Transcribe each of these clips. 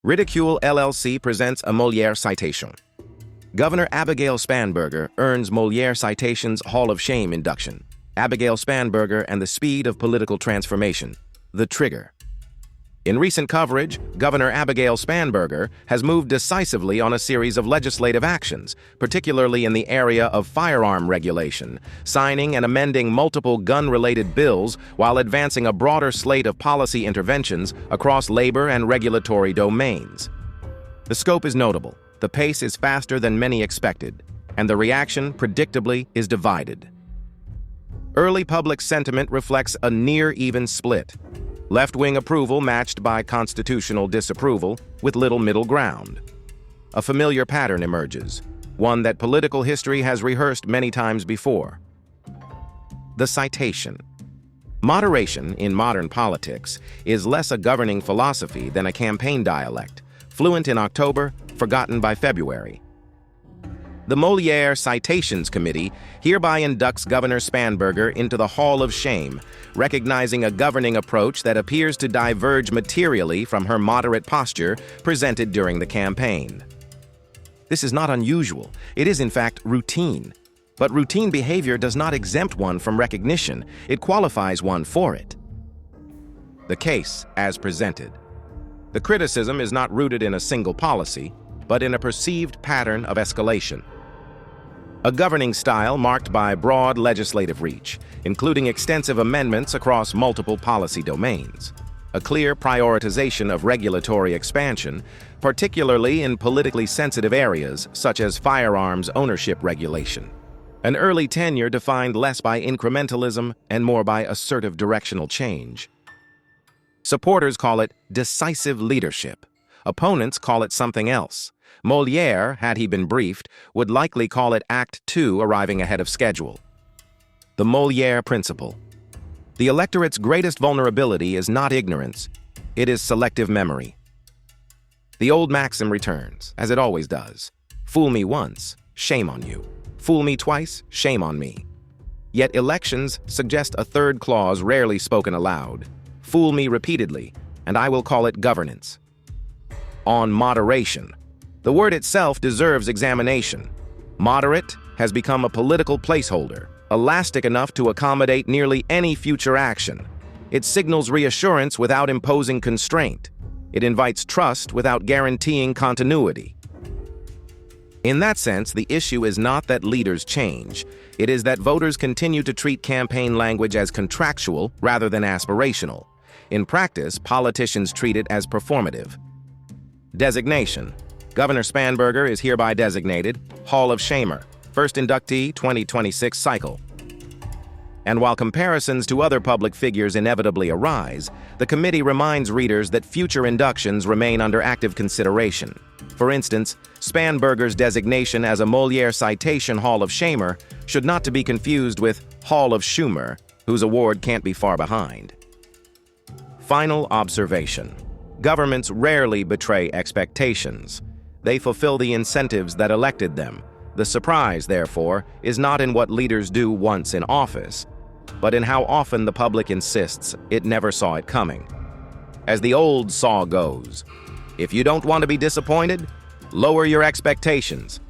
Ridicule LLC presents a Molière Citation. Governor Abigail Spanberger earns Molière Citations Hall of Shame induction. Abigail Spanberger and the speed of political transformation. The trigger. In recent coverage, Governor Abigail Spanberger has moved decisively on a series of legislative actions, particularly in the area of firearm regulation, signing and amending multiple gun-related bills while advancing a broader slate of policy interventions across labor and regulatory domains. The scope is notable, the pace is faster than many expected, and the reaction, predictably, is divided. Early public sentiment reflects a near-even split. Left-wing approval matched by constitutional disapproval, with little middle ground. A familiar pattern emerges, one that political history has rehearsed many times before. The citation. Moderation in modern politics is less a governing philosophy than a campaign dialect, fluent in October, forgotten by February. The Molière Citations Committee hereby inducts Governor Spanberger into the Hall of Shame, recognizing a governing approach that appears to diverge materially from her moderate posture presented during the campaign. This is not unusual. It is, in fact, routine. But routine behavior does not exempt one from recognition. It qualifies one for it. The case as presented. The criticism is not rooted in a single policy, but in a perceived pattern of escalation. A governing style marked by broad legislative reach, including extensive amendments across multiple policy domains. A clear prioritization of regulatory expansion, particularly in politically sensitive areas such as firearms ownership regulation. An early tenure defined less by incrementalism and more by assertive directional change. Supporters call it decisive leadership. Opponents call it something else. Molière, had he been briefed, would likely call it Act 2 arriving ahead of schedule. The Molière principle. The electorate's greatest vulnerability is not ignorance, it is selective memory. The old maxim returns, as it always does. Fool me once, shame on you. Fool me twice, shame on me. Yet elections suggest a third clause rarely spoken aloud. Fool me repeatedly, and I will call it governance. On moderation. The word itself deserves examination. Moderate has become a political placeholder, elastic enough to accommodate nearly any future action. It signals reassurance without imposing constraint. It invites trust without guaranteeing continuity. In that sense, the issue is not that leaders change. It is that voters continue to treat campaign language as contractual rather than aspirational. In practice, politicians treat it as performative. Designation. Governor Spanberger is hereby designated Hall of Shamer, first inductee 2026 cycle. And while comparisons to other public figures inevitably arise, the committee reminds readers that future inductions remain under active consideration. For instance, Spanberger's designation as a Molière Citation Hall of Shamer should not to be confused with Hall of Schumer, whose award can't be far behind. Final observation. Governments rarely betray expectations. They fulfill the incentives that elected them. The surprise, therefore, is not in what leaders do once in office, but in how often the public insists it never saw it coming. As the old saw goes, if you don't want to be disappointed, lower your expectations.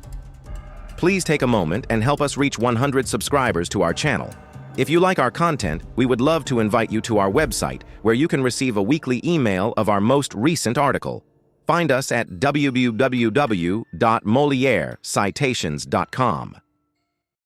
Please take a moment and help us reach 100 subscribers to our channel. If you like our content, we would love to invite you to our website, where you can receive a weekly email of our most recent article. Find us at www.molierecitations.com.